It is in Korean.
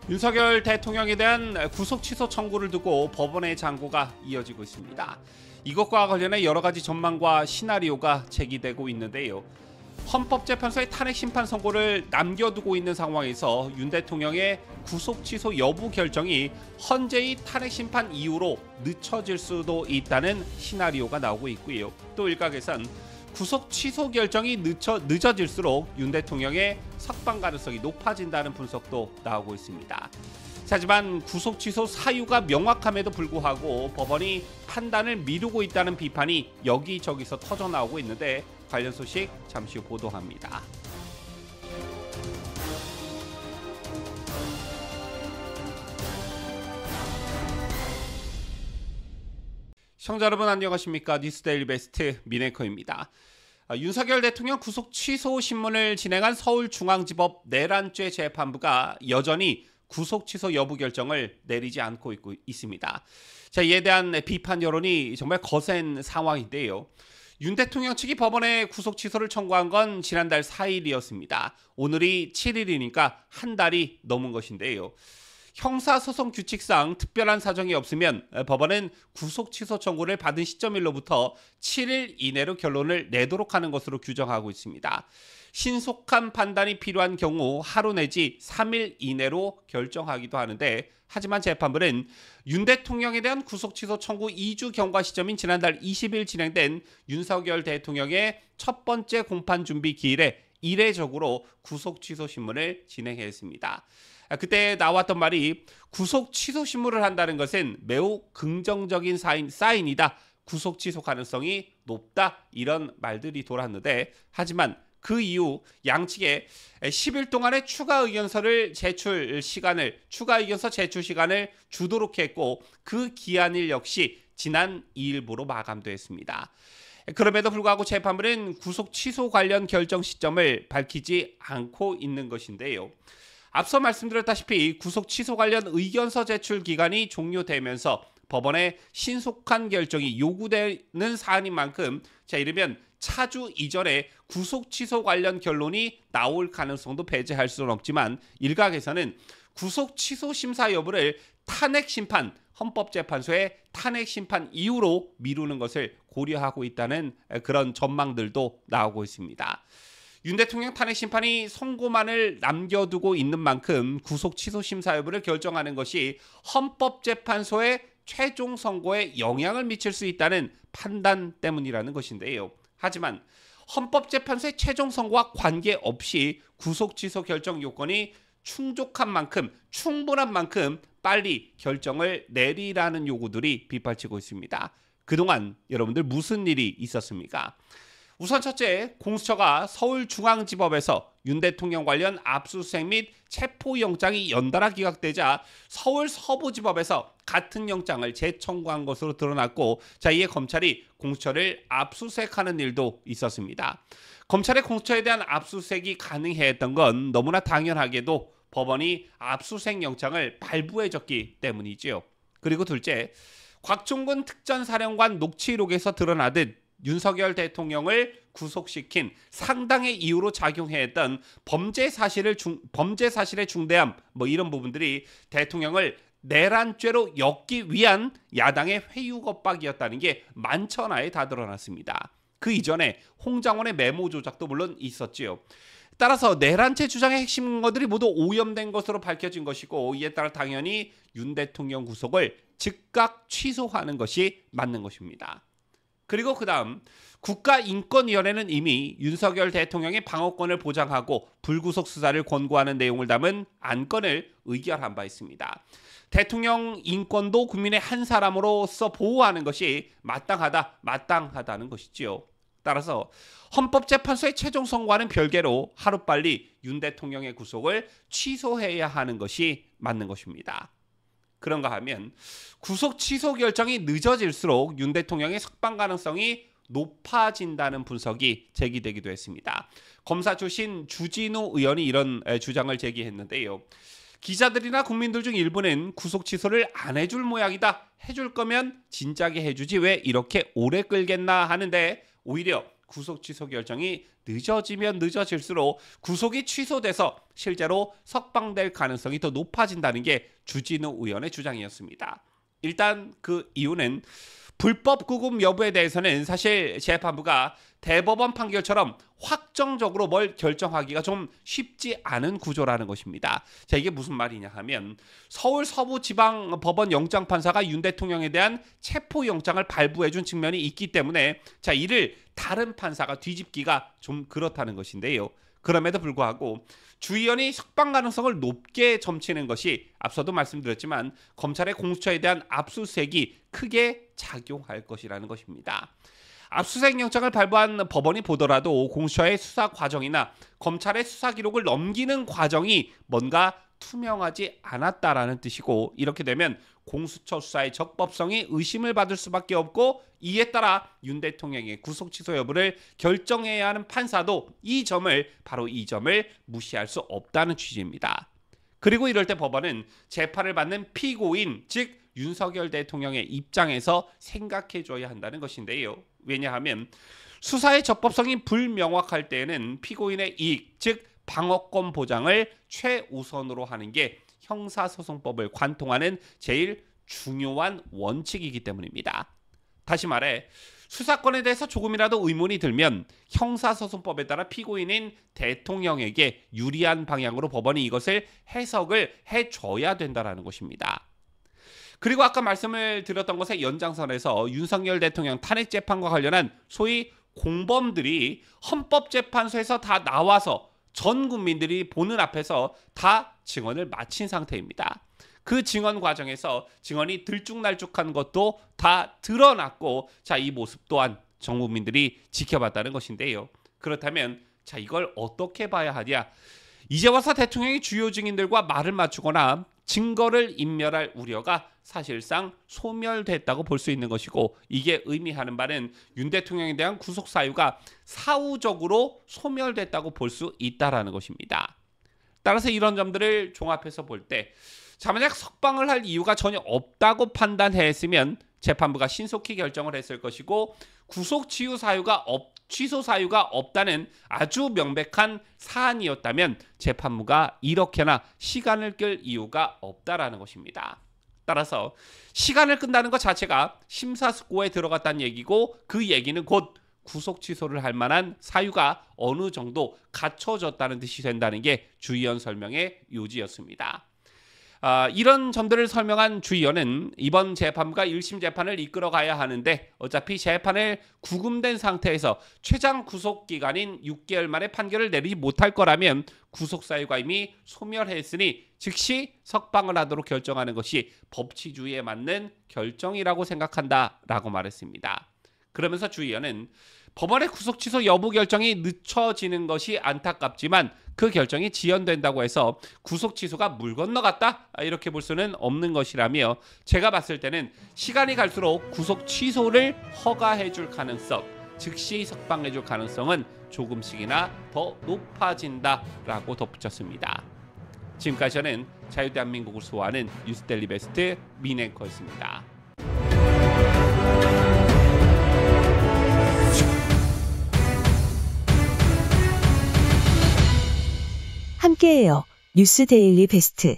윤석열 대통령에 대한 구속 취소 청구를 두고 법원의 장고가 이어지고 있습니다. 이것과 관련해 여러 가지 전망과 시나리오가 제기되고 있는데요. 헌법재판소의 탄핵 심판 선고를 남겨두고 있는 상황에서 윤 대통령의 구속 취소 여부 결정이 헌재의 탄핵 심판 이후로 늦춰질 수도 있다는 시나리오가 나오고 있고요. 또 일각에선 구속 취소 결정이 늦어질수록 윤 대통령의 석방 가능성이 높아진다는 분석도 나오고 있습니다. 하지만 구속 취소 사유가 명확함에도 불구하고 법원이 판단을 미루고 있다는 비판이 여기저기서 터져나오고 있는데 관련 소식 잠시 후 보도합니다. 시청자 여러분 안녕하십니까? 뉴스데일리 베스트 미네커입니다. 윤석열 대통령 구속 취소 신문을 진행한 서울중앙지법 내란죄 재판부가 여전히 구속 취소 여부 결정을 내리지 않고 있습니다. 자, 이에 대한 비판 여론이 정말 거센 상황인데요. 윤 대통령 측이 법원에 구속 취소를 청구한 건 지난달 4일이었습니다. 오늘이 7일이니까 한 달이 넘은 것인데요. 형사소송 규칙상 특별한 사정이 없으면 법원은 구속 취소 청구를 받은 시점일로부터 7일 이내로 결론을 내도록 하는 것으로 규정하고 있습니다. 신속한 판단이 필요한 경우 하루 내지 3일 이내로 결정하기도 하는데, 하지만 재판부는 윤 대통령에 대한 구속 취소 청구 2주 경과 시점인 지난달 20일 진행된 윤석열 대통령의 첫 번째 공판 준비 기일에 이례적으로 구속 취소 신문을 진행했습니다. 그때 나왔던 말이 구속 취소 신문을 한다는 것은 매우 긍정적인 사인이다. 구속 취소 가능성이 높다. 이런 말들이 돌았는데, 하지만 그 이후 양측에 10일 동안의 추가 의견서 제출 시간을 주도록 했고, 그 기한일 역시 지난 2일부로 마감됐습니다. 그럼에도 불구하고 재판부는 구속 취소 관련 결정 시점을 밝히지 않고 있는 것인데요. 앞서 말씀드렸다시피 구속 취소 관련 의견서 제출 기간이 종료되면서 법원의 신속한 결정이 요구되는 사안인 만큼, 이르면 차주 이전에 구속 취소 관련 결론이 나올 가능성도 배제할 수는 없지만, 일각에서는 구속 취소 심사 여부를 헌법재판소의 탄핵 심판 이후로 미루는 것을 고려하고 있다는 그런 전망들도 나오고 있습니다. 윤 대통령 탄핵 심판이 선고만을 남겨두고 있는 만큼 구속 취소 심사 여부를 결정하는 것이 헌법재판소의 최종 선고에 영향을 미칠 수 있다는 판단 때문이라는 것인데요. 하지만 헌법재판소의 최종 선고와 관계없이 구속 취소 결정 요건이 충분한 만큼 빨리 결정을 내리라는 요구들이 빗발치고 있습니다. 그동안 여러분들 무슨 일이 있었습니까? 우선 첫째, 공수처가 서울중앙지법에서 윤 대통령 관련 압수수색 및 체포영장이 연달아 기각되자 서울 서부지법에서 같은 영장을 재청구한 것으로 드러났고, 이에 검찰이 공수처를 압수수색하는 일도 있었습니다. 검찰의 공수처에 대한 압수수색이 가능했던 건 너무나 당연하게도 법원이 압수수색 영장을 발부해줬기 때문이지요. 그리고 둘째, 곽종근 특전사령관 녹취록에서 드러나듯 윤석열 대통령을 구속시킨 상당의 이유로 작용했던 범죄 사실의 중대함, 이런 부분들이 대통령을 내란죄로 엮기 위한 야당의 회유 겁박이었다는 게 만천하에 다 드러났습니다. 그 이전에 홍장원의 메모 조작도 물론 있었지요. 따라서 내란죄 주장의 핵심 것들이 모두 오염된 것으로 밝혀진 것이고, 이에 따라 당연히 윤 대통령 구속을 즉각 취소하는 것이 맞는 것입니다. 그리고 그 다음 국가인권위원회는 이미 윤석열 대통령의 방어권을 보장하고 불구속 수사를 권고하는 내용을 담은 안건을 의결한 바 있습니다. 대통령 인권도 국민의 한 사람으로서 보호하는 것이 마땅하다는 것이지요. 따라서 헌법재판소의 최종 선고와는 별개로 하루빨리 윤 대통령의 구속을 취소해야 하는 것이 맞는 것입니다. 그런가 하면 구속 취소 결정이 늦어질수록 윤 대통령의 석방 가능성이 높아진다는 분석이 제기되기도 했습니다. 검사 출신 주진우 의원이 이런 주장을 제기했는데요. 기자들이나 국민들 중 일부는 구속 취소를 안 해줄 모양이다. 해줄 거면 진작에 해주지 왜 이렇게 오래 끌겠나 하는데, 오히려 구속 취소 결정이 늦어지면 늦어질수록 구속이 취소돼서 실제로 석방될 가능성이 더 높아진다는 게 주진우 의원의 주장이었습니다. 일단 그 이유는 불법 구금 여부에 대해서는 사실 재판부가 대법원 판결처럼 확정적으로 뭘 결정하기가 좀 쉽지 않은 구조라는 것입니다. 자, 이게 무슨 말이냐 하면 서울 서부지방법원 영장판사가 윤 대통령에 대한 체포영장을 발부해준 측면이 있기 때문에 자, 이를 다른 판사가 뒤집기가 좀 그렇다는 것인데요. 그럼에도 불구하고 주 의원이 석방 가능성을 높게 점치는 것이 앞서도 말씀드렸지만 검찰의 공수처에 대한 압수수색이 크게 작용할 것이라는 것입니다. 압수수색 영장을 발부한 법원이 보더라도 공수처의 수사 과정이나 검찰의 수사 기록을 넘기는 과정이 뭔가 투명하지 않았다라는 뜻이고, 이렇게 되면 공수처 수사의 적법성이 의심을 받을 수밖에 없고, 이에 따라 윤 대통령의 구속 취소 여부를 결정해야 하는 판사도 이 점을 무시할 수 없다는 취지입니다. 그리고 이럴 때 법원은 재판을 받는 피고인, 즉 윤석열 대통령의 입장에서 생각해줘야 한다는 것인데요. 왜냐하면 수사의 적법성이 불명확할 때에는 피고인의 이익, 즉 방어권 보장을 최우선으로 하는 게 형사소송법을 관통하는 제일 중요한 원칙이기 때문입니다. 다시 말해 수사권에 대해서 조금이라도 의문이 들면 형사소송법에 따라 피고인인 대통령에게 유리한 방향으로 법원이 이것을 해석을 해줘야 된다는 것입니다. 그리고 아까 말씀을 드렸던 것의 연장선에서 윤석열 대통령 탄핵 재판과 관련한 소위 공범들이 헌법재판소에서 다 나와서 전 국민들이 보는 앞에서 다 증언을 마친 상태입니다. 그 증언 과정에서 증언이 들쭉날쭉한 것도 다 드러났고, 자, 이 모습 또한 전 국민들이 지켜봤다는 것인데요. 그렇다면 자, 이걸 어떻게 봐야 하냐? 이제 와서 대통령이 주요 증인들과 말을 맞추거나 증거를 인멸할 우려가 사실상 소멸됐다고 볼 수 있는 것이고, 이게 의미하는 바는 윤 대통령에 대한 구속 사유가 사후적으로 소멸됐다고 볼 수 있다라는 것입니다. 따라서 이런 점들을 종합해서 볼 때 자, 만약 석방을 할 이유가 전혀 없다고 판단했으면 재판부가 신속히 결정을 했을 것이고, 구속 취소 사유가 없다는 아주 명백한 사안이었다면 재판부가 이렇게나 시간을 끌 이유가 없다라는 것입니다. 따라서 시간을 끈다는 것 자체가 심사숙고에 들어갔다는 얘기고, 그 얘기는 곧 구속 취소를 할 만한 사유가 어느 정도 갖춰졌다는 뜻이 된다는 게 주 의원 설명의 요지였습니다. 이런 점들을 설명한 주 의원은 이번 재판부가 1심 재판을 이끌어가야 하는데 어차피 재판을 구금된 상태에서 최장 구속기간인 6개월 만에 판결을 내리지 못할 거라면 구속 사유가 이미 소멸했으니 즉시 석방을 하도록 결정하는 것이 법치주의에 맞는 결정이라고 생각한다라고 말했습니다. 그러면서 주 의원은 법원의 구속 취소 여부 결정이 늦춰지는 것이 안타깝지만 그 결정이 지연된다고 해서 구속 취소가 물 건너갔다? 이렇게 볼 수는 없는 것이라며, 제가 봤을 때는 시간이 갈수록 구속 취소를 허가해 줄 가능성, 즉시 석방해 줄 가능성은 조금씩이나 더 높아진다라고 덧붙였습니다. 지금까지 저는 자유대한민국을 수호하는 뉴스데일리 베스트 민앵커였습니다. 함께해요. 뉴스데일리 베스트.